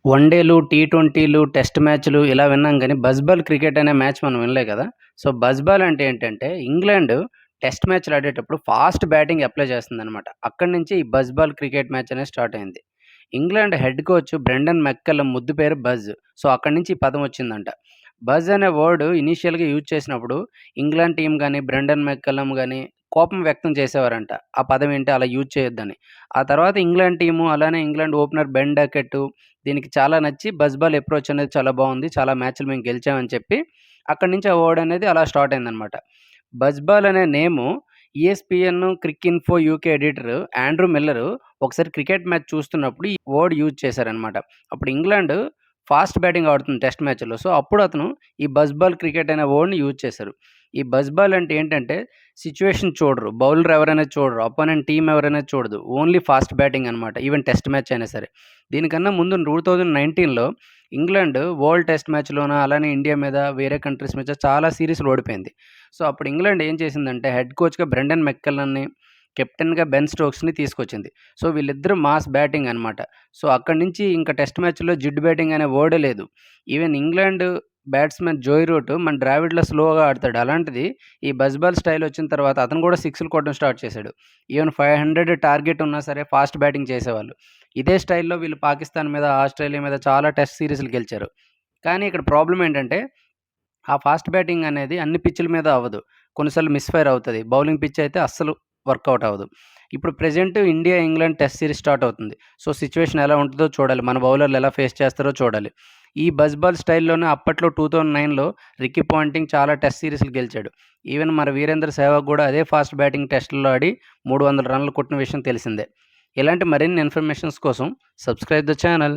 వన్‌డేలు, టీ20లు, test మ్యాచ్‌లు ఇలా విన్నాం గానీ, బజ్‌బాల్ క్రికెట్ అనే మ్యాచ్ మనం వినలే కదా! సో, బజ్‌బాల్ అంటే ఏంటంటే, ఇంగ్లాండ్ టెస్ట్ మ్యాచ్‌లు ఆడేటప్పుడు ఫాస్ట్ బ్యాటింగ్ అప్లై చేస్తుందనమాట. అక్కడి నుంచి ఈ బజ్‌బాల్ క్రికెట్ మ్యాచ్ అనేది స్టార్ట్ అయింది. England head coach Brendon McCullum ముద్దు పేరు బజ్. సో, అక్కడి నుంచి ఈ పదం వచ్చిందంట. బజ్ అనే వర్డ్ ఇనీషియల్‌గా యూజ్ చేసినప్పుడు ఇంగ్లాండ్ టీమ్ గాని, బ్రెండన్ మెక్కల్లమ్ గాని కోపం వ్యక్తం చేసేవారంట. ఆ పదం ఏంటి అలా యూజ్ చేయొద్దని. ఆ తర్వాత ఇంగ్లాండ్ టీము అలానే ఇంగ్లాండ్ ఓపెనర్ బెన్ డకెట్ దీనికి చాలా నచ్చి బజ్‌బాల్ అప్రోచ్ అనేది చాలా బావుంది. చాలా మ్యాచ్‌లు మేము గెలిచామని చెప్పి అక్కడి నుంచి ఆ వర్డ్ అనేది అలా స్టార్ట్ అయిందనమాట. బజ్‌బాల్ అనే నేము ESPN Cricinfo UK editor Andrew Miller ఒకసారి క్రికెట్ మ్యాచ్ చూస్తున్నప్పుడు ఈ వర్డ్ యూజ్ చేశారనమాట. అప్పుడు ఇంగ్లాండ్ ఫాస్ట్ బ్యాటింగ్ ఆడుతుంది టెస్ట్ మ్యాచ్‌లో. సో, అప్పుడు అతను ఈ బజ్‌బాల్ క్రికెట్ అనే వర్డ్‌ని యూజ్ చేశారు. ఈ బజ్‌బాల్ అంటే ఏంటంటే సిట్యుయేషన్ చూడరు. బౌలర్ ఎవరనేది చూడరు. అపోనెంట్ టీమ్ ఎవరనేది చూడదు. ఓన్లీ ఫాస్ట్ బ్యాటింగ్ అనమాట. ఈవెన్ టెస్ట్ మ్యాచ్ అయినా సరే. దీనికన్నా ముందు 2019లో ఇంగ్లాండ్ వరల్డ్ టెస్ట్ మ్యాచ్‌లోన అలానే ఇండియా మీద వేరే కంట్రీస్ మీద చాలా సీరీస్‌లు ఓడిపోయింది. సో, అప్పుడు ఇంగ్లాండ్ ఏం చేసిందంటే హెడ్ కోచ్‌గా బ్రెండన్ మెక్కల్లమ్‌ని, కెప్టెన్‌గా బెన్ స్టోక్స్‌ని తీసుకొచ్చింది. సో, వీళ్ళిద్దరూ మాస్ బ్యాటింగ్ అనమాట. సో, అక్కడి నుంచి ఇంక టెస్ట్ మ్యాచ్‌లో జిడ్ బ్యాటింగ్ అనే వర్డే లేదు. Even England batsman Joy route మన ద్రావిడ్‌లో స్లోగా ఆడతాడు. అలాంటిది ఈ బజ్‌బాల్ స్టైల్ వచ్చిన తర్వాత అతను కూడా సిక్స్‌లు కొట్టడం స్టార్ట్ చేశాడు. ఈవెన్ 500 టార్గెట్ ఉన్నా సరే ఫాస్ట్ బ్యాటింగ్ చేసేవాళ్ళు. ఇదే స్టైల్‌లో వీళ్ళు పాకిస్తాన్ మీద, ఆస్ట్రేలియా మీద చాలా టెస్ట్ సీరీస్‌లు గెలిచారు. కానీ ఇక్కడ ప్రాబ్లమ్ ఏంటంటే ఆ ఫాస్ట్ బ్యాటింగ్ అనేది అన్ని పిచ్‌ల మీద అవ్వదు. కొన్నిసార్లు మిస్‌ఫైర్ అవుతది. బౌలింగ్ పిచ్ అయితే అస్సలు వర్కౌట్ అవ్వదు. ఇప్పుడు present India, England test series start అవుతుంది. సో, సిట్యుయేషన్ ఎలా ఉంటదో చూడాలి. మన బౌలర్లు ఎలా ఫేస్ చేస్తారో చూడాలి. ఈ బజ్‌బాల్ స్టైల్‌లోనే అప్పట్లో 2009లో రిక్కీ పాంటింగ్ చాలా టెస్ట్ సీరీస్‌లు గెలిచాడు. ఈవెన్ మన వీరేంద్ర సెహ్వాగ్ గూడా అదే ఫాస్ట్ బ్యాటింగ్ టెస్ట్‌ల్లో ఆడి 300 రన్‌లు కొట్టిన విషయం తెలిసిందే. ఇలాంటి మరిన్ని ఇన్ఫర్మేషన్స్ కోసం సబ్స్క్రైబ్ ద ఛానల్.